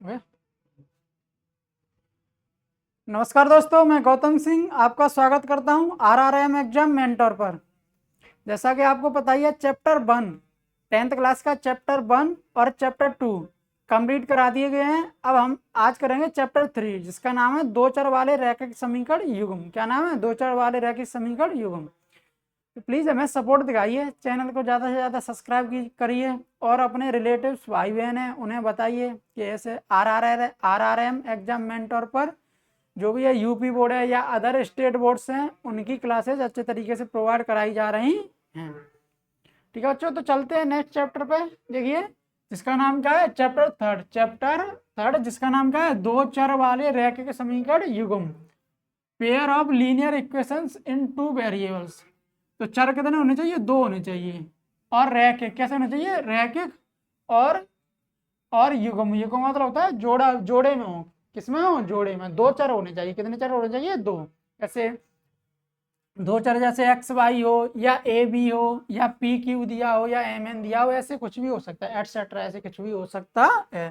Okay. नमस्कार दोस्तों, मैं गौतम सिंह आपका स्वागत करता हूं आरआरएम एग्जाम मेंटोर पर। जैसा कि आपको पता ही है, चैप्टर 1 10th क्लास का चैप्टर 1 और चैप्टर 2 कंप्लीट करा दिए गए हैं। अब हम आज करेंगे चैप्टर 3, जिसका नाम है दो चर वाले रैखिक समीकरण युग्म। क्या नाम है? दो चर वाले रैखिक समीकरण युग्म। तो प्लीज़ हमें सपोर्ट दिखाइए, चैनल को ज़्यादा से ज़्यादा सब्सक्राइब करिए और अपने रिलेटिव्स भाई बहन हैं उन्हें बताइए कि ऐसे आरआरएम एग्जाम मेंटोर पर जो भी है यूपी बोर्ड है या अदर स्टेट बोर्ड्स हैं, उनकी क्लासेस अच्छे तरीके से प्रोवाइड कराई जा रही हैं। ठीक है बच्चों, तो चलते हैं नेक्स्ट चैप्टर पे। देखिए, जिसका नाम क्या है? चैप्टर थर्ड जिसका नाम क्या है? दो चर वाले रैखिक समीकरण युग्म, pair of linear equations in two variables. तो चर कितने होने चाहिए? दो होने चाहिए। और रैखिक कैसे होने चाहिए? रैखिक और युग्म। युग्म मतलब होता है जोड़ा, जोड़े में हो। किसमें हो? जोड़े में। दो चर होने चाहिए। कितने चर होने चाहिए? दो। ऐसे दो चर जैसे एक्स वाई हो या ए बी हो या पी क्यू दिया हो या एम एन दिया हो, ऐसे कुछ भी हो सकता है, एटसेट्रा, ऐसे कुछ भी हो सकता है।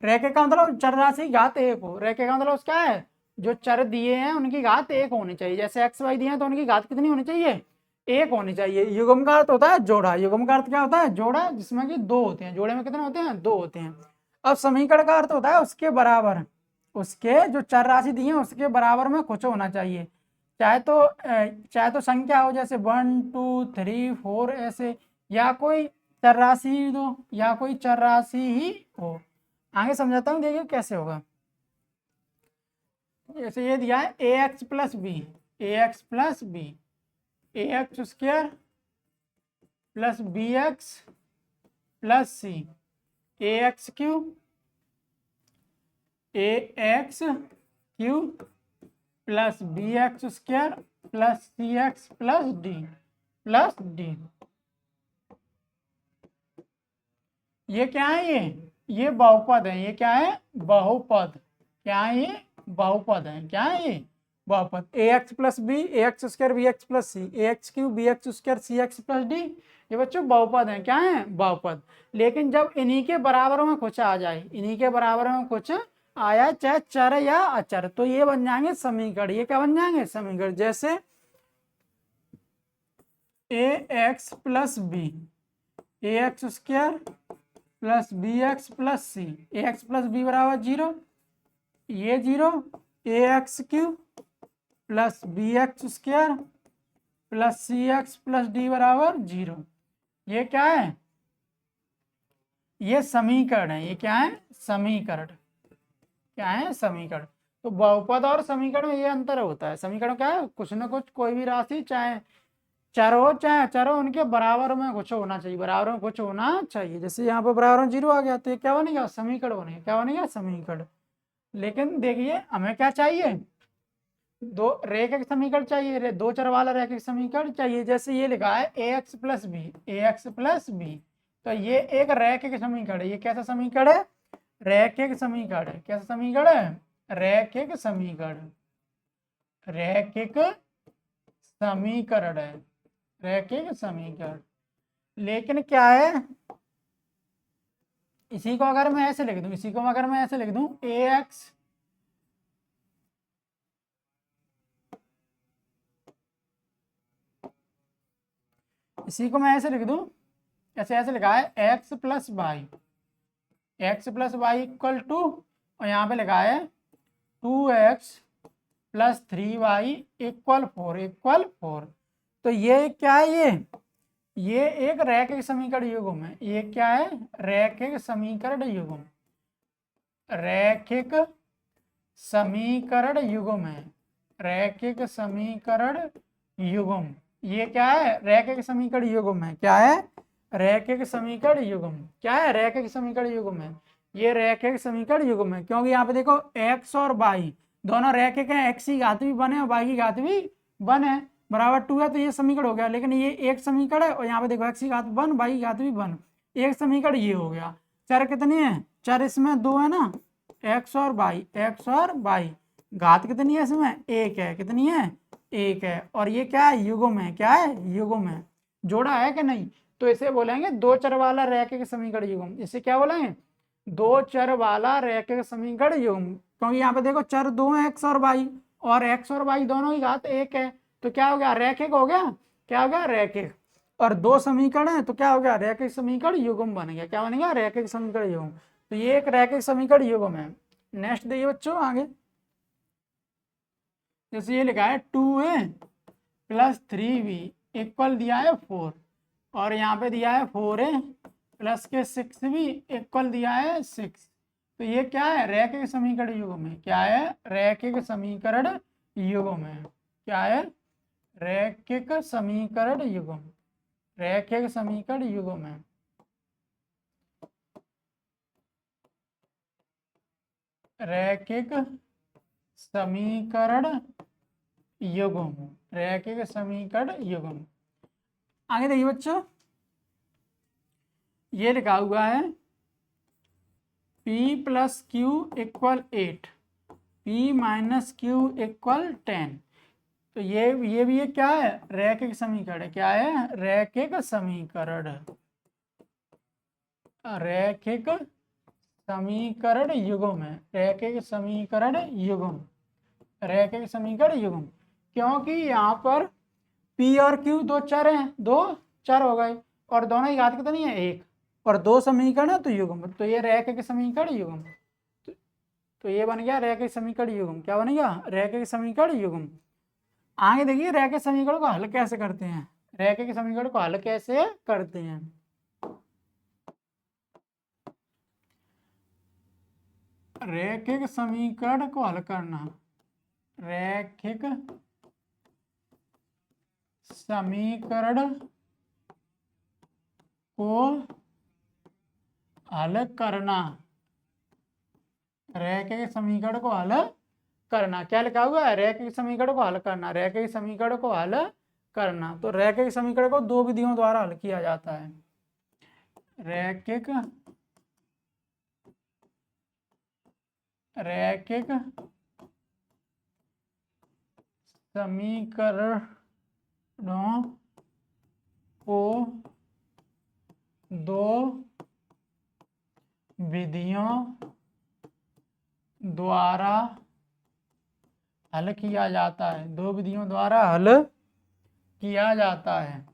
रेखे का मतलब चर राशि घात एक हो। रेखे का मतलब क्या है? जो चर दिए हैं उनकी घात एक होनी चाहिए। जैसे एक्स वाई दिए हैं तो उनकी घात कितनी होनी चाहिए? एक होनी चाहिए। युग्म का अर्थ होता है जोड़ा। युग्म का अर्थ क्या होता है? जोड़ा, जिसमें कि दो होते हैं। जोड़े में कितने होते हैं? दो होते हैं। अब समीकरण का अर्थ होता है उसके बराबर, उसके जो चर राशि दी है उसके बराबर में कुछ होना चाहिए। चाहे तो संख्या हो, जैसे 1 2 3 4 ऐसे, या कोई चर राशि ही दो, या कोई चर राशि ही हो। आगे समझाता हूँ, देखिए कैसे होगा। जैसे ये दिया है A X plus B, A X plus B, A X square plus B X plus C, A X cube, A X cube plus B X square plus C X plus D. ये क्या है? ये बहुपद है। ये क्या है? बहुपद। क्या है ये? बहुपद है। क्या है ये? बहुपद। A X plus B, A X square B X plus C, A X cube B X square C X plus D. ये बच्चों बहुपद है। क्या है? बहुपद। लेकिन जब इन्हीं के बराबर में कुछ आ जाए, इन्हीं के बराबर में कुछ आया, चाहे चर या अचर, तो ये बन जाएंगे समीकरण। ये क्या बन जाएंगे? समीकरण। जैसे A X plus B, A X square plus B X plus C, A X plus B बराबर 0, ये 0, A X cube plus B X square plus C X plus D बराबर 0। ये क्या है? ये समीकरण है। ये क्या है? समीकरण। क्या है? समीकरण। तो बहुपद और समीकरण में ये अंतर होता है। समीकरण क्या है? कुछ ना कुछ, कोई भी राशि, चाहे चर हो चाहे अचर हो, उनके बराबर में कुछ होना चाहिए। बराबर में कुछ होना चाहिए। जैसे यहाँ पर बराबर में 0 आ गया तो ये क्या बनेगा? समीकरण बनेगा। क्या बनेगा? समीकरण। लेकिन देखिए, हमें क्या चाहिए? दो रैखिक समीकरण चाहिए, दो चर वाला रैखिक समीकरण चाहिए। जैसे ये लिखा है A X plus B, A X plus B, तो ये एक रैखिक समीकरण है। ये कैसा समीकरण है? रैखिक समीकरण है। कैसा समीकरण है? रैखिक समीकरण। रैखिक समीकरण है। रैखिक समीकरण। लेकिन क्या है, इसी को अगर मैं ऐसे लिख दूं, इसी को अगर मैं ऐसे लिख दूं, ए एक्स इसी को मैं ऐसे लिख दूं, ऐसे लिखा है X plus Y, X plus Y equal to, और यहाँ पे लिखा है 2x प्लस 3y इक्वल 4। तो ये क्या है? ये एक रैखिक समीकरण युग्म है। ये क्या है? रैखिक समीकरण युग्म। रैखिक समीकरण युग्म है। रैखिक समीकरण युग्म। ये क्या है? रैखिक समीकरण युग्म है। क्या है? रैखिक समीकरण युग्म। क्या है? रैखिक समीकरण युग्म है। ये रैखिक समीकरण युग्म है क्योंकि यहाँ पे देखो x और y दोनों रैखिक हैं। x की घात भी बने और y की घात भी बने, बराबर 2 है, तो ये समीकरण हो गया। लेकिन ये एक समीकरण है और यहाँ पे देखो x की घात 1, y की घात भी 1, एक समीकरण ये हो गया। चर कितने हैं? चर इसमें दो है ना, एक्स और वाई। घात कितनी है इसमें? एक है। कितनी है? एक है। और ये क्या है? युग्म है। क्या है? युग्म है। जोड़ा है कि नहीं? तो इसे बोलेंगे दो चर वाला रैखिक समीकरण युग्म। इसे क्या बोलेंगे? दो चर वाला रैखिक समीकरण युग्म, क्योंकि यहाँ पे देखो चर दो हैं एक्स और वाई, और एक्स और वाई दोनों की घात एक है, तो क्या हो गया रैखिक हो गया, क्या हो गया रैखिक। और दो समीकरण है तो क्या हो गया रैखिक समीकरण युग्म बन गया, क्या बन गया रैखिक समीकरण युग्म। तो ये एक रैखिक समीकरण युग्म है। नेक्स्ट देखिए बच्चों आगे, जैसे ये लिखा है 2a + 3b इक्वल दिया है 4, और यहाँ पे दिया है 4a + के 6b इक्वल दिया है 6। तो ये क्या है रैखिक समीकरण युग्म है, क्या है रैखिक समीकरण युग्म है, क्या है रैखिक समीकरण युग्म, रैखिक समीकरण युग्म है। रैखिक समीकरण युग्म, रैखिक समीकरण युग्म। आगे देखिए बच्चों, ये लिखा हुआ है p + q = 8, p - q = 10। तो ये भी ये क्या है रैखिक समीकरण है, क्या है रैखिक समीकरण, रैखिक समीकरण युग्म है, रैखिक समीकरण युग्म, रैखिक समीकरण युग्म। क्योंकि यहाँ पर p और q दो चर हैं, दो चर हो गए, और दोनों की घात कितनी है एक, और दो समीकरण है तो युग्म, तो ये रैखिक समीकरण युग्म। तो ये बन गया रैखिक समीकरण युग्म, क्या बन गया रैखिक समीकरण युग्म। आगे देखिए रैखिक समीकरण को हल कैसे करते हैं, रैखिक समीकरण को हल कैसे करते हैं। रैखिक समीकरण को हल करना, रैखिक समीकरण को हल करना, रैखिक समीकरण को हल करना, क्या लिखा हुआ है रैखिक समीकरण को हल करना, रैखिक समीकरण को हल करना। तो रैखिक समीकरण को दो विधियों द्वारा हल किया जाता है, रैखिक रैखिक समीकरणों को दो विधियों द्वारा हल किया जाता है, दो विधियों द्वारा हल किया जाता है,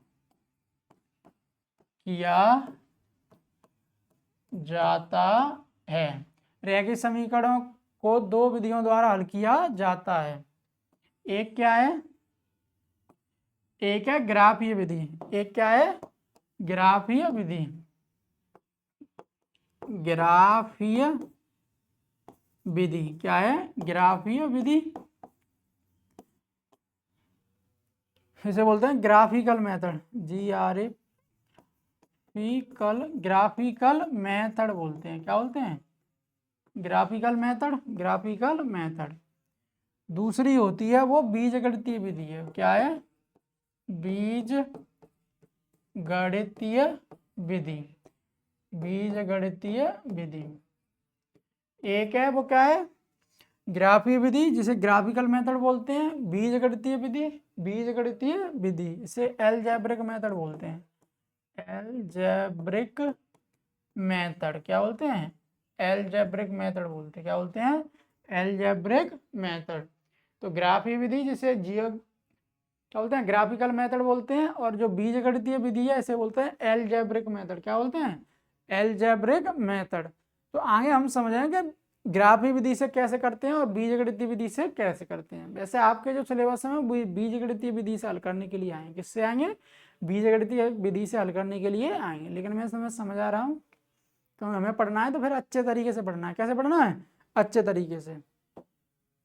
किया जाता है। रैखिक समीकरणों को दो विधियों द्वारा हल किया जाता है। एक क्या है, एक है ग्राफीय विधि, एक क्या है ग्राफीय विधि, ग्राफीय विधि, क्या है ग्राफीय विधि, इसे बोलते हैं ग्राफिकल मेथड, ग्राफिकल मेथड बोलते हैं, क्या बोलते हैं ग्राफिकल मेथड, ग्राफिकल मेथड। दूसरी होती है वो बीजगणितीय विधि है, क्या है बीजगणितीय विधि, बीजगणितीय विधि। एक है वो क्या है ग्राफीय विधि जिसे ग्राफिकल मेथड बोलते हैं, बीजगणितीय विधि, बीजगणितीय विधि इसे एलजेब्रिक मेथड बोलते हैं, एलजेब्रिक मेथड, क्या बोलते हैं एलजेब्रिक मेथड बोलते हैं, क्या बोलते हैं एलजेब्रिक मेथड। तो ग्राफीय विधि जिसे जियो क्या बोलते हैं ग्राफिकल मेथड बोलते हैं, और जो बीजगणितीय विधि है इसे बोलते हैं एलजेब्रिक मेथड, क्या बोलते हैं एलजेब्रिक मेथड। तो आगे हम समझेंगे ग्राफीय विधि से कैसे करते हैं और बीजगणितीय विधि से कैसे करते हैं। वैसे आपके जो सिलेबस है वो बीजगणितीय विधि से हल करने के लिए आएंगे, किससे आएंगे बीजगणितीय विधि से हल करने के लिए आएंगे। लेकिन मैं समझा रहा हूँ क्योंकि हमें पढ़ना है तो फिर अच्छे तरीके से पढ़ना है, कैसे पढ़ना है अच्छे तरीके से,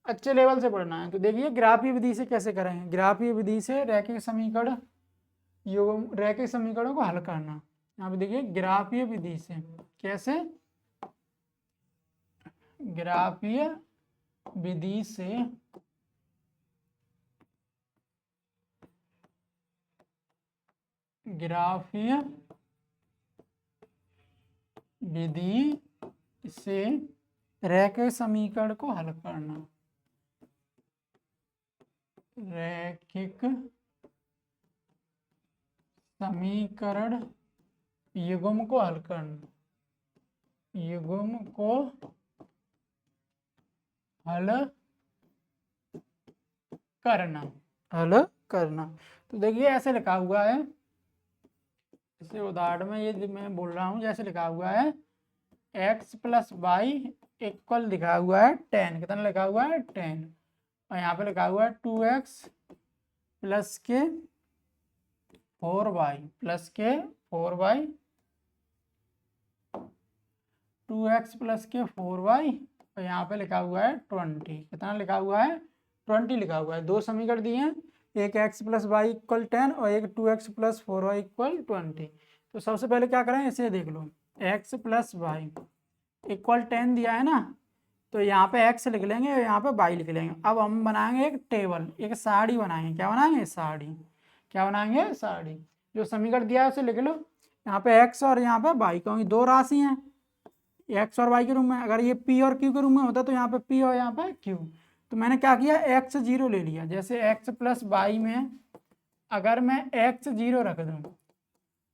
अच्छे लेवल से पढ़ना है। तो देखिए ग्राफीय विधि से कैसे करेंगे, ग्राफीय विधि से रैखिक समीकरण रैखिक समीकरणों को हल करना। यहाँ पे देखिए ग्राफीय विधि से कैसे, ग्राफीय विधि से ग्राफीय विधि से रैखिक समीकरण को हल करना, रैखिक समीकरण युग्म को हल करना, युग्म को हल करना। तो देखिए ऐसे लिखा हुआ है, इसे उदाहरण में ये मैं बोल रहा हूँ, जैसे लिखा हुआ है x प्लस वाई इक्वल लिखा हुआ है 10, कितना लिखा हुआ है 10, और यहाँ पे लिखा हुआ है 2x प्लस के 4y प्लस के 4y, 2x प्लस के 4y, और यहाँ पे लिखा हुआ है 20, कितना लिखा हुआ है 20 लिखा हुआ है। दो समीकरण दिए हैं, एक x प्लस वाई इक्वल 10 और एक 2x प्लस 4y इक्वल 20। तो सबसे पहले क्या करें, इसे देख लो, x प्लस वाई इक्वल 10 दिया है ना, तो यहाँ पे x लिख लेंगे और यहाँ पे y लिख लेंगे। अब हम बनाएंगे एक टेबल, एक सारणी बनाएंगे। क्या बनाएंगे, सारणी। क्या बनाएंगे, सारणी। जो समीकरण दिया है उसे लिख लो, यहाँ पे x और यहाँ पे y, क्योंकि दो राशि हैं x और y के रूप में। अगर ये p और q के रूप में होता तो यहाँ पे p और यहाँ पे q। तो मैंने क्या किया, x 0 ले लिया। जैसे x प्लस वाई में अगर मैं x 0 रख दूँ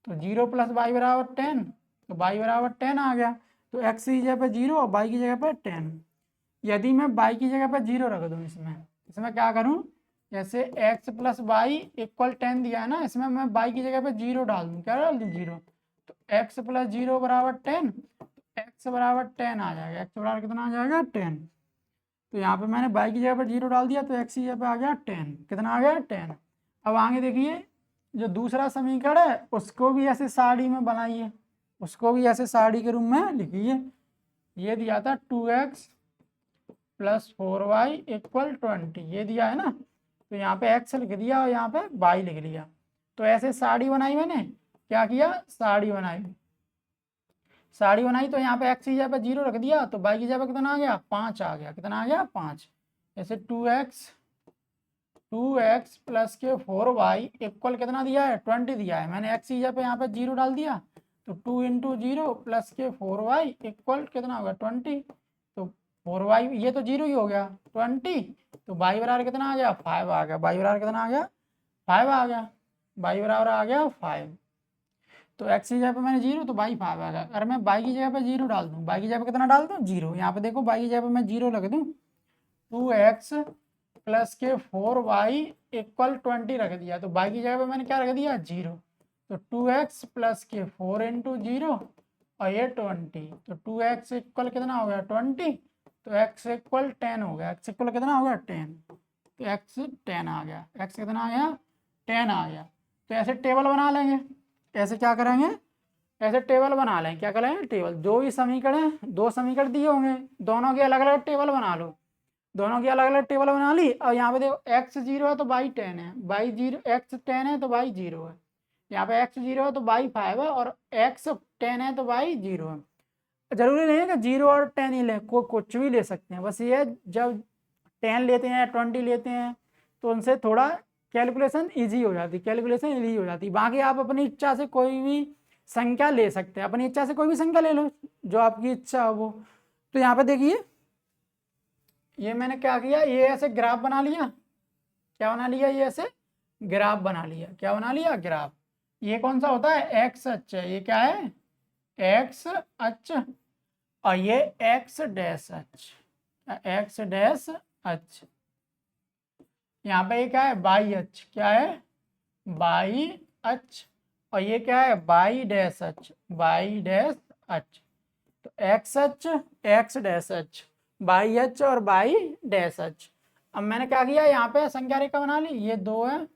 तो 0 प्लस वाई बराबर 10, तो y बराबर 10 आ गया। तो x की जगह पे 0 और y की जगह पे 10। यदि मैं y की जगह पे 0 रख दूँ, इसमें क्या करूँ, जैसे x प्लस वाई इक्वल 10 दिया है ना, इसमें मैं y की जगह पे 0 डाल दूँ। क्या डाल दूँ, 0। तो x प्लस 0 बराबर 10, x बराबर 10 आ जाएगा। x बराबर कितना आ जाएगा, 10। तो यहाँ पे मैंने y की जगह पर 0 डाल दिया, तो x की जगह पे आ गया 10। कितना आ गया, 10। अब आगे देखिए, जो दूसरा समीकरण है उसको भी ऐसे सारणी में बनाइए, उसको भी ऐसे सारणी के रूप में लिखिए। ये दिया था 2x प्लस 4y इक्वल 20, ये दिया है ना, तो यहाँ पे x लिख दिया और यहाँ पे y लिख लिया। तो ऐसे सारणी बनाई मैंने, क्या किया, सारणी बनाई। सारणी बनाई तो यहाँ पे x की जगह पे 0 रख दिया, तो y की जगह पे कितना आ गया, 5 आ गया। कितना आ गया, 5। जैसे 2x प्लस के 4y इक्वल कितना दिया है, 20 दिया है। मैंने x की जगह पे यहाँ पे 0 डाल दिया, तो 2 इंटू 0 प्लस के 4y इक्वल कितना होगा, 20। तो 4y ये तो 0 ही हो गया, 20। तो y बराबर कितना आ गया, 5 आ गया। y बराबर कितना आ गया, 5 आ गया। y बराबर आ गया 5। तो x की जगह पे मैंने 0, तो y 5 आ गया। अगर मैं y की जगह पे 0 डाल दूँ, y की जगह पे कितना डाल दूँ, 0। यहाँ पे देखो y की जगह पे मैं 0 लग दूँ, 2x प्लस के 4y इक्वल 20 रख दिया, तो y की जगह पे मैंने क्या रख दिया, 0। तो 2x प्लस के 4 इंटू 0 और ये 20, तो 2x इक्वल कितना हो गया, 20। तो x इक्वल 10 हो गया। x इक्वल कितना हो गया, 10। तो x 10 आ गया। x कितना आ गया, 10 आ गया। तो ऐसे टेबल बना लेंगे। ऐसे क्या करेंगे, ऐसे टेबल बना लें। क्या करेंगे, टेबल। जो भी समीकरण है, दो समीकरण दिए होंगे, दोनों के अलग अलग टेबल बना लो। दोनों की अलग अलग टेबल बना ली। और यहाँ पे देखो x 0 है तो y 10 है, y 0, x 10 है तो y 0 है। यहाँ पे x 0 है तो y 5 है, और x 10 है तो y 0 है। जरूरी नहीं है कि 0 और 10 ही ले, कुछ भी ले सकते हैं। बस ये जब 10 लेते हैं, 20 लेते हैं, तो उनसे थोड़ा कैलकुलेशन ईजी हो जाती, बाकी आप अपनी इच्छा से कोई भी संख्या ले सकते हैं, अपनी इच्छा से कोई भी संख्या ले लो जो आपकी इच्छा हो वो। तो यहाँ पे देखिए, ये मैंने क्या किया, ये ऐसे ग्राफ बना लिया। क्या बना लिया, ये ऐसे ग्राफ बना लिया। क्या बना लिया, ग्राफ। ये कौन सा होता है, एक्स अक्ष है। ये क्या है, एक्स अक्ष। और ये एक्स डैश अक्ष, एक्स डैश अक्ष। यहाँ पे ये क्या है, वाई अक्ष। क्या है, वाई अक्ष। और ये क्या है, वाई डैश अक्ष, वाई डैश अक्ष। तो एक्स अक्ष, एक्स डैश अक्ष, वाई अक्ष और वाई डैश अक्ष। अब मैंने क्या किया, यहाँ पे संख्या रेखा बना ली। ये 2 है,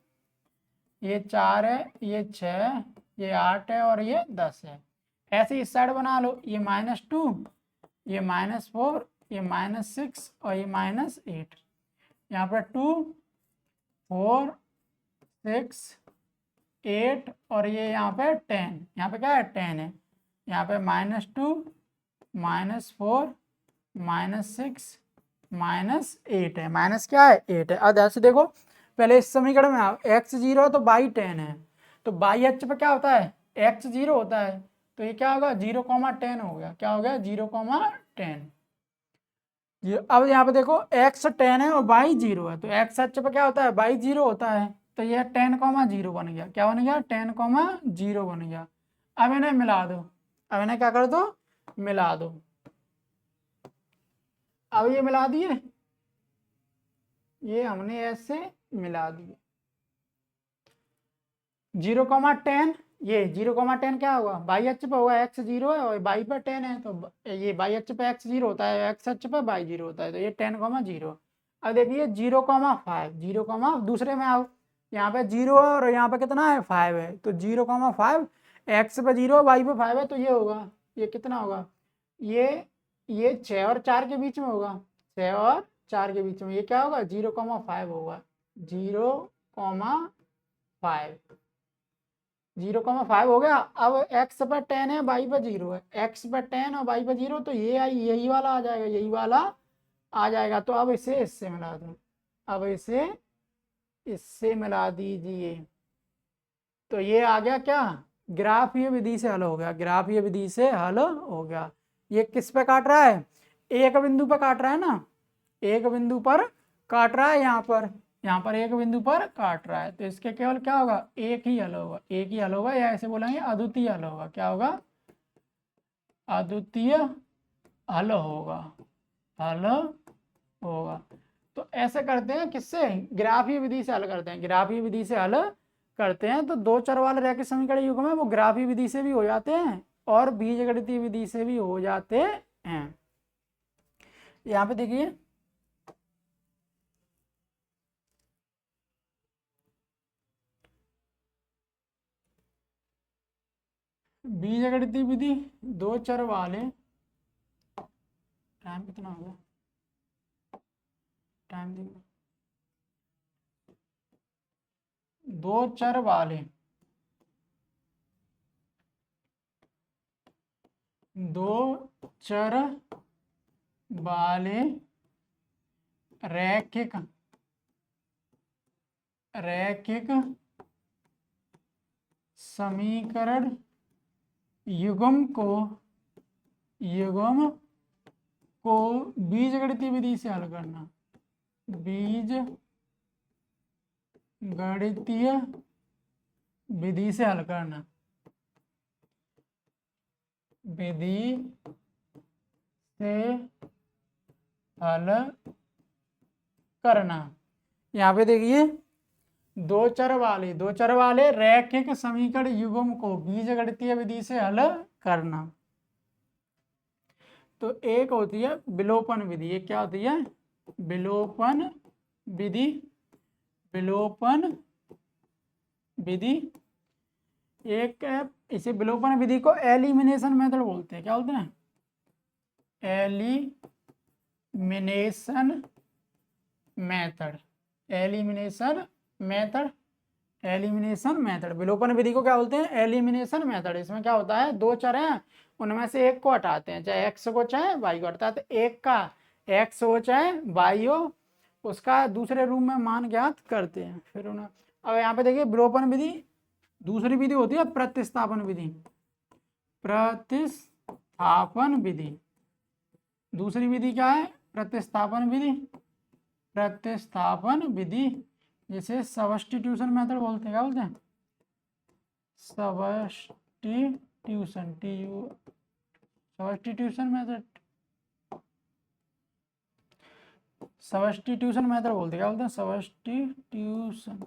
ये 4 है, ये 6 है, ये 8 है और ये 10 है। ऐसे इस साइड बना लो। ये -2, ये -4, ये -6 और ये -8। यहाँ पर 2, 4, 6, 8 और ये यहाँ पे 10। यहाँ पे क्या है, 10 है। यहाँ पे -2, -4, -6, -8 है। माइनस क्या है, 8 है। अब ऐसे देखो, पहले इस समीकरण में x 0 है तो y 10 है, तो y अक्ष पे क्या होता है, x 0 होता है। तो ये क्या होगा, 0,10 हो गया। क्या हो गया, 0,10। अब यहाँ पे देखो x 10 है और y 0 है, तो x अक्ष पे क्या होता है, y 0 होता है। तो ये 10,0 बन गया। क्या बन गया, 10,0 बन गया। अब इन्हें मिला दो। अब इन्हें क्या कर दो, मिला दो। अब ये मिला दिए, ये हमने ऐसे मिला दिए। 0,10, ये 0,10 क्या होगा, बाई अक्ष पे होगा, x 0 है और बाई पे 10 है, तो ये बाई अक्ष पे x 0 होता है, x अक्ष पे बाई 0 होता है, तो ये 10,0। अब देखिए 0,5, 0, दूसरे में आओ, यहाँ पे 0 है और यहाँ पे कितना है 5 है, तो 0,5 x पे 0 बाई पे 5 है, तो ये होगा, ये कितना होगा, ये 6 और 4 के बीच में होगा, 6 और 4 के बीच में, ये क्या होगा 0,5 होगा, 0,5, 0,5 हो गया। अब x पर 10 है, बाई पर 0 है, x पर 10 और बाई पर 0, तो ये यही वाला आ जाएगा, यही वाला आ जाएगा। तो अब इसे इससे मिला दो, अब इसे इससे मिला दीजिए, तो ये आ गया क्या, ग्राफीय विधि से हल हो गया, ग्राफीय विधि से हल हो गया। ये किस पे काट रहा है, एक बिंदु पर काट रहा है ना, एक बिंदु पर काट रहा है, यहाँ पर एक बिंदु पर काट रहा है, तो इसके केवल क्या होगा, एक ही हल होगा, एक ही हल होगा, या ऐसे बोलेंगे अद्वितीय हल होगा। क्या होगा, अद्वितीय हल होगा, हल होगा। तो ऐसे करते हैं, किससे, ग्राफीय विधि से हल करते हैं, ग्राफीय विधि से हल करते हैं। तो दो चर वाले रैखिक समीकरण युग्म है वो ग्राफीय विधि से भी हो जाते हैं और बीजगणितीय विधि से भी हो जाते हैं। यहाँ पे देखिए, बीजगणितीय विधि दो चर वाले, टाइम कितना हो गया, टाइम देखो, दो चर वाले, दो चर वाले रैखिक समीकरण युग्म को बीजगणितीय विधि से हल करना, बीजगणितीय विधि से हल करना, विधि से हल करना। यहाँ पे देखिए, दो चर वाले रैखिक समीकरण युग्म को बीजगणितीय विधि से हल करना। तो एक होती है विलोपन विधि, ये क्या होती है, विलोपन विधि, विलोपन विधि। एक इसे विलोपन विधि को एलिमिनेशन मेथड बोलते हैं, क्या बोलते हैं, elimination method, elimination method, elimination method. विलोपन विधि को क्या बोलते हैं, एलिमिनेशन मेथड। इसमें क्या होता है, दो चर हैं, उनमें से एक को हटाते हैं, चाहे एक्स को चाहे वाई को, हटाते एक का एक्स हो चाहे वाई हो, उसका दूसरे रूम में मान ज्ञात करते हैं, फिर उन्हें। अब यहाँ पे देखिए विलोपन विधि, दूसरी विधि होती है प्रतिस्थापन विधि, प्रतिस्थापन विधि। दूसरी विधि क्या है, प्रतिस्थापन विधि, प्रतिस्थापन विधि, जिसे सब्स्टिट्यूशन मेथड बोलते हैं, क्या बोलते हैं, substitution, substitution method, substitution method बोलते हैं, क्या बोलते हैं, सब्स्टिट्यूशन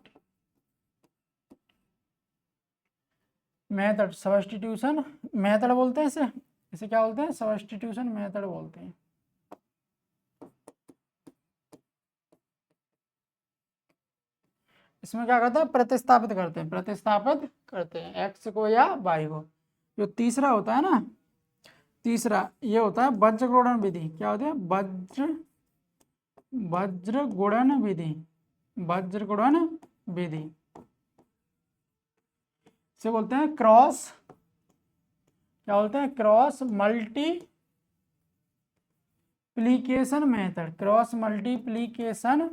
मेथड, सब्स्टिट्यूशन मेथड बोलते हैं इसे, इसे क्या बोलते हैं, सब्स्टिट्यूशन मेथड बोलते हैं। इसमें क्या करते हैं, प्रतिस्थापित करते हैं, प्रतिस्थापित करते हैं एक्स को या वाई को। जो तीसरा होता है ना, तीसरा ये होता है वज्र गुणन विधि। क्या होती है, वज्र गुणन विधि, वज्र गुणन विधि से बोलते हैं क्रॉस, क्या बोलते हैं, cross multiplication method, cross multiplication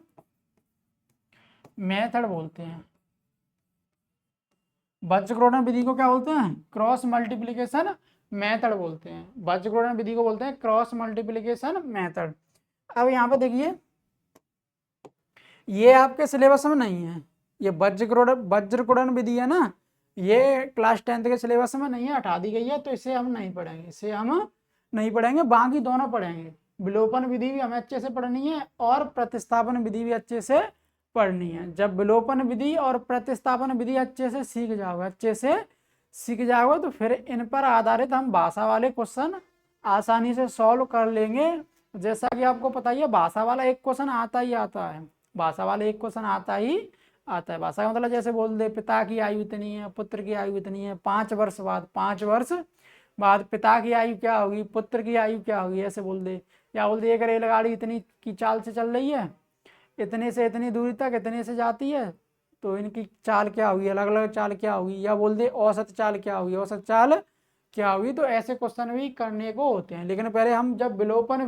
method बोलते हैं। वज्रग्रोणन विधि को क्या बोलते हैं, क्रॉस मल्टीप्लिकेशन मेथड बोलते हैं। वज्रग्रोणन विधि को बोलते हैं क्रॉस मल्टीप्लिकेशन मेथड। अब यहाँ पे देखिए, ये आपके सिलेबस में नहीं है, ये वज्रग्रोणन विधि है ना, ये क्लास 10th के सिलेबस में नहीं है, हटा दी गई है, तो इसे हम नहीं पढ़ेंगे, इसे हम नहीं पढ़ेंगे, बाकी दोनों पढ़ेंगे। विलोपन विधि भी हमें अच्छे से पढ़नी है और प्रतिस्थापन विधि भी अच्छे से पढ़नी है। जब विलोपन विधि और प्रतिस्थापन विधि अच्छे से सीख जाओगे तो फिर इन पर आधारित हम भाषा वाले क्वेश्चन आसानी से सॉल्व कर लेंगे। जैसा कि आपको पता ही है, भाषा वाला एक क्वेश्चन आता ही आता है, भाषा वाला एक क्वेश्चन आता ही आता है। भाषा का मतलब जैसे बोल दे पिता की आयु इतनी है, पुत्र की आयु इतनी है, 5 वर्ष बाद पिता की आयु क्या होगी, पुत्र की आयु क्या होगी, ऐसे बोल दे। या बोल दे एक रेलगाड़ी इतनी की चाल से चल रही है, इतने से इतनी दूरी तक इतने से जाती है, तो इनकी चाल क्या होगी, अलग अलग चाल क्या होगी। या बोल दे औसत चाल क्या होगी, औसत चाल क्या होगी। तो ऐसे क्वेश्चन भी करने को होते हैं। लेकिन पहले हम जब विलोपन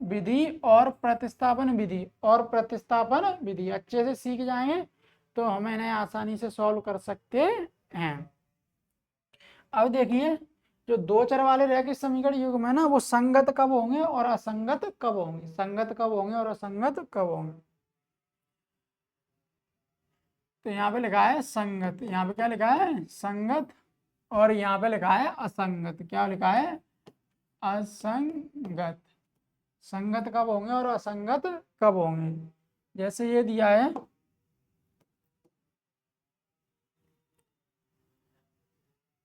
विधि और प्रतिस्थापन विधि अच्छे से सीख जाएंगे तो हम इन्हें आसानी से सॉल्व कर सकते हैं। अब देखिए, जो दो चर वाले रैखिक समीकरण युग्म है ना, वो संगत कब होंगे और असंगत कब होंगे, संगत कब होंगे और असंगत कब होंगे। तो यहाँ पे लिखा है संगत, यहाँ पे क्या लिखा है, संगत, और यहाँ पे लिखा है असंगत। क्या लिखा है, असंगत। संगत कब होंगे और असंगत कब होंगे। जैसे ये दिया है,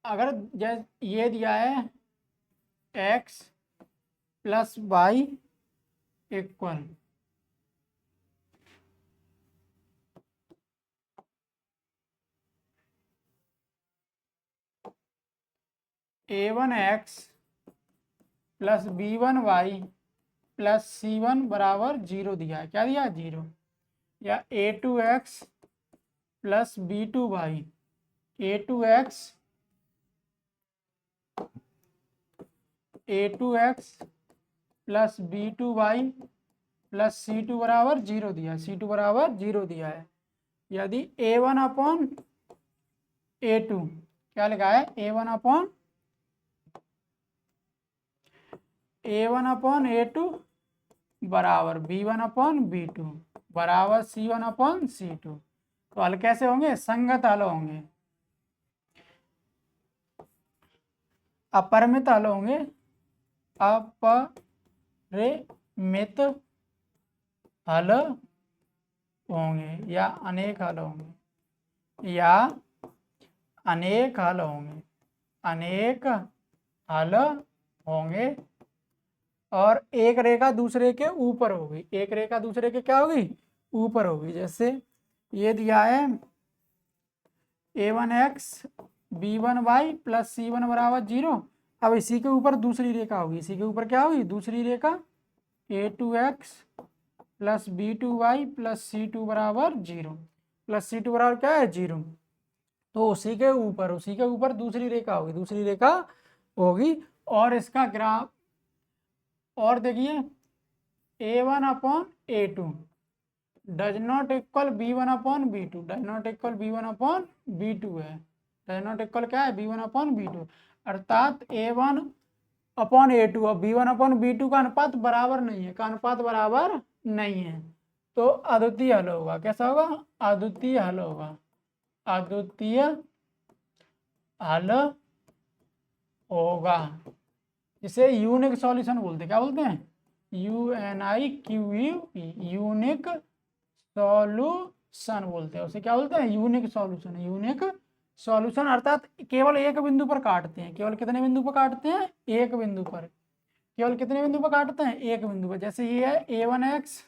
अगर ये दिया है x + y equal a1x + b1y + c1 बराबर 0 दिया है। क्या दिया है, 0। या a2x + b2y, a2x + b2y + c2 बराबर 0 दिया है, c2 बराबर 0 दिया है। यदि a1/a2, क्या लिखा है, a1/a2 बराबर b1/b2 बराबर c1/c2। तो हल कैसे होंगे, संगत हल होंगे, अपरिमित हल होंगे, अपरिमित हल होंगे, या अनेक हल होंगे, या अनेक हल होंगे, अनेक हल होंगे। और एक रेखा दूसरे के ऊपर होगी, एक रेखा दूसरे के क्या होगी, ऊपर होगी। जैसे ये दिया है a1x b1y + c1 बराबर 0। अब इसी के ऊपर दूसरी रेखा होगी, इसी के ऊपर क्या होगी, दूसरी रेखा a2x + b2y + c2 बराबर 0, + c2 बराबर क्या है, 0। तो उसी के ऊपर दूसरी रेखा होगी, दूसरी रेखा होगी। और इसका ग्राफ, और देखिए a1/a2 does not equal b1/b2, does not equal b1/b2 है, डज नॉट इक्वल क्या है, b1/b2। अर्थात a1/a2 और b1/b2 का अनुपात बराबर नहीं है, का अनुपात बराबर नहीं है। तो अद्वितीय हल होगा, कैसा होगा, अद्वितीय हल होगा, अद्वितीय हल होगा, जिसे यूनिक सॉल्यूशन बोलते हैं। क्या बोलते हैं, UNIQUE, यूनिक सॉल्यूशन बोलते हैं उसे। क्या बोलते हैं, यूनिक सॉल्यूशन, यूनिक सॉल्यूशन। अर्थात केवल एक बिंदु पर काटते हैं, केवल कितने बिंदु पर काटते हैं, एक बिंदु पर, केवल कितने बिंदु पर काटते हैं, एक बिंदु पर। जैसे ये है a1x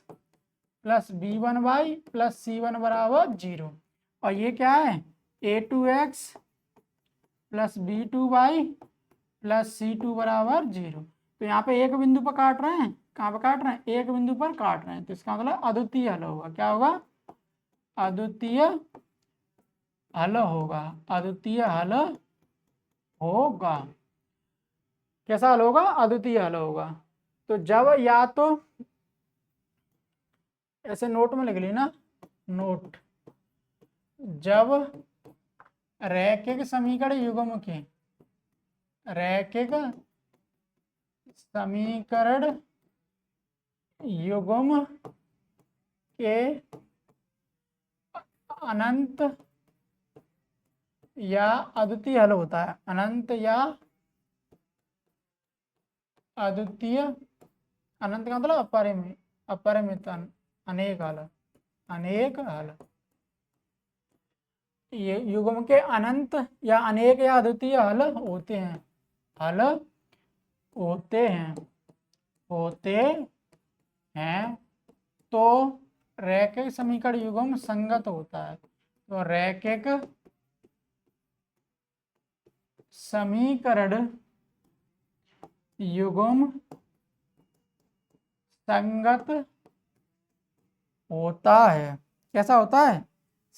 + b1y + c1 बराबर 0, और ये क्या है, a2x + b2y + c2 बराबर 0। तो यहाँ पे एक बिंदु पर काट रहे हैं, कहाँ पर काट रहे हैं, एक बिंदु पर काट रहे हैं। तो इसका मतलब अद्वितीय हल होगा, क्या होगा, अद्वितीय हल होगा, अद्वितीय हल होगा। कैसा हल होगा, अद्वितीय हल होगा। तो जब, या तो ऐसे नोट में लिख ली ना, नोट, जब रैखिक समीकरण युग्म के, रैखिक समीकरण युग्म के अनंत या अद्वितीय हल होता है, अनंत या अद्वितीय, अनंत का मतलब अपरिमित, अपरिमित अनेक हल, अनेक हल। ये युग्म के अनंत या अनेक या अद्वितीय हल होते हैं, हल होते हैं, होते हैं तो रैखिक समीकरण युग्म संगत होता है। तो रैखिक समीकरण युग्म संगत होता है। कैसा होता है?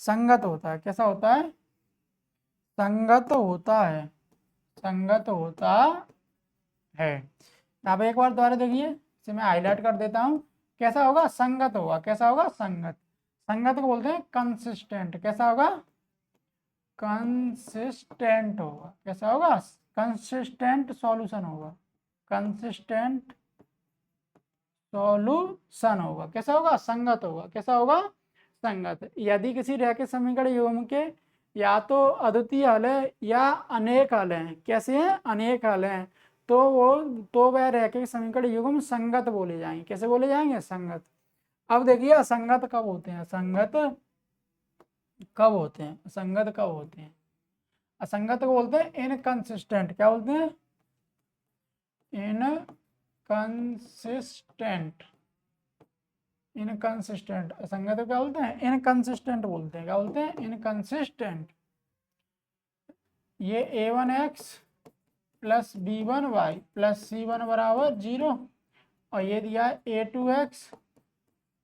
संगत होता है। कैसा होता है? संगत होता है, संगत होता है। आप एक बार दोबारा देखिए, इसे मैं हाईलाइट कर देता हूं। कैसा होगा? संगत होगा। कैसा होगा? संगत। संगत को बोलते हैं कंसिस्टेंट। कैसा होगा? कंसिस्टेंट होगा। कैसा होगा? कंसिस्टेंट सॉल्यूशन होगा, कंसिस्टेंट सॉल्यूशन होगा। कैसा होगा? संगत होगा। कैसा होगा? संगत। यदि किसी रैखिक समीकरण युग्म के या तो अद्वितीय हल है या अनेक हल हैं, कैसे हैं? अनेक हल हैं, तो वह रैखिक समीकरण युग्म संगत बोले जाएंगे। कैसे बोले जाएंगे? संगत। अब देखिए असंगत कब होते हैं, असंगत कब होते हैं, असंगत कब होते हैं? असंगत को बोलते हैं इनकंसिस्टेंट। क्या बोलते हैं? इनकंसिस्टेंट। इनकंसिस्टेंट। असंगत क्या बोलते हैं? इनकंसिस्टेंट बोलते हैं। क्या बोलते हैं? इनकंसिस्टेंट। ये a1x plus b1y plus c1 बराबर 0, और ये दिया है a2x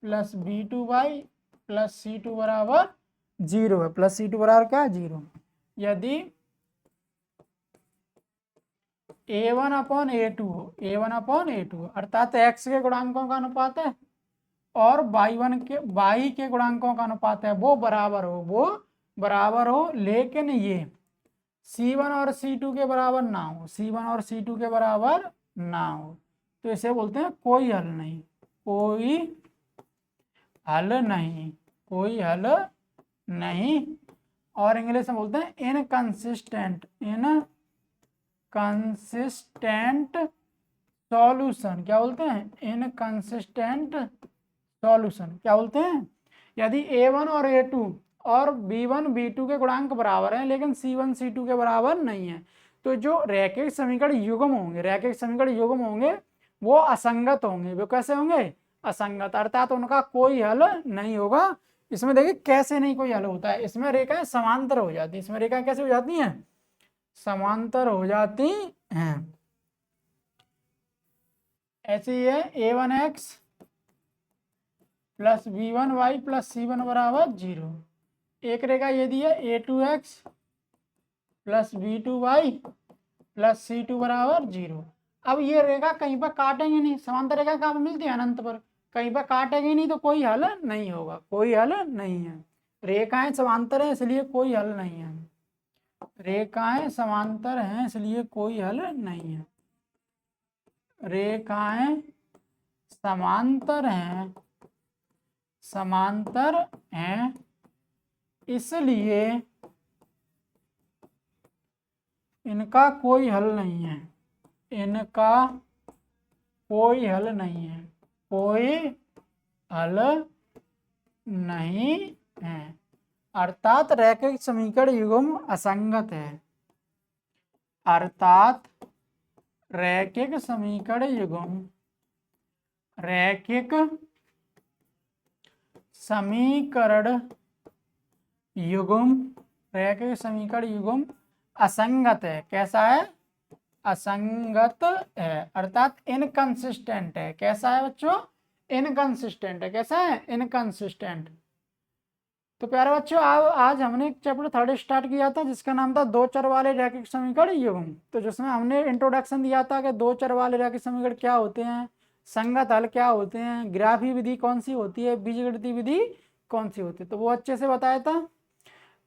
plus b2y plus c2 बराबर 0 है। प्लस c2 बराबर क्या है? 0। यदि a1 अपॉन a2 हो, a1 अपॉन a2 अर्थात x के गुणांकों का अनुपात है और y के गुणांकों का अनुपात है, वो बराबर हो, लेकिन ये C1 और C2 के बराबर ना हो, C1 और C2 के बराबर ना हो, तो इसे बोलते हैं कोई हल नहीं, कोई हल नहीं, कोई हल नहीं। और इंग्लिश में बोलते हैं इनकंसिस्टेंट, इनकंसिस्टेंट सॉल्यूशन। क्या बोलते हैं? Inconsistent solution. क्या बोलते हैं? यदि a1 और a2 और b1 b2 के गुणांक बराबर हैं लेकिन c1 c2 के बराबर नहीं है, तो जो रैखिक समीकरण युग्म होंगे, रैखिक समीकरण युग्म होंगे वो असंगत होंगे। वो कैसे होंगे? असंगत, अर्थात उनका कोई हल नहीं होगा। इसमें देखिए कैसे नहीं कोई हल होता है, इसमें रेखाएं समांतर हो जाती है। इसमें रेखाएं कैसे हो जाती हैं? समांतर हो जाती हैं। ऐसे ही है a1x plus b1y plus c1 बराबर 0। एक रेखा ये दी है a2x plus b2y plus c2 बराबर 0। अब ये रेखा कहीं पर काटेंगे नहीं, समांतर रेखा कहाँ पर मिलती है? अनंत पर। कहीं पर काटेंगे नहीं तो कोई हल नहीं होगा, कोई हल नहीं है। रेखाएं समांतर है इसलिए कोई हल नहीं है, रेखाएं समांतर हैं इसलिए कोई हल नहीं है। रेखाएं समांतर हैं, समांतर हैं इसलिए इनका कोई हल नहीं है, इनका कोई हल नहीं है, कोई हल नहीं है। अर्थात रैखिक समीकरण युग्म असंगत है, अर्थात रैखिक समीकरण युग्म, रैखिक समीकरण युग्म, रैखिक समीकरण युग्म असंगत है। कैसा है? असंगत है, अर्थात इनकंसिस्टेंट है। कैसा है बच्चों? इनकंसिस्टेंट है। कैसा है? इनकंसिस्टेंट। तो प्यारे बच्चों आज हमने एक चैप्टर 3 स्टार्ट किया था जिसका नाम था दो चर वाले रैखिक समीकरण युग्म। तो जिसमें हमने इंट्रोडक्शन दिया था कि दो चर वाले रैखिक समीकरण क्या होते हैं, संगत हल क्या होते हैं, ग्राफी विधि कौन सी होती है, बीजगणितीय विधि कौन सी होती है, तो वो अच्छे से बताया था।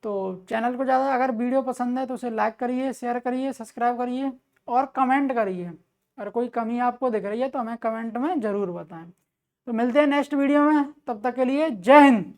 तो चैनल को ज़्यादा अगर वीडियो पसंद है तो उसे लाइक करिए, शेयर करिए, सब्सक्राइब करिए और कमेंट करिए। अगर कोई कमी आपको दिख रही है तो हमें कमेंट में ज़रूर बताएं। तो मिलते हैं नेक्स्ट वीडियो में, तब तक के लिए जय हिंद।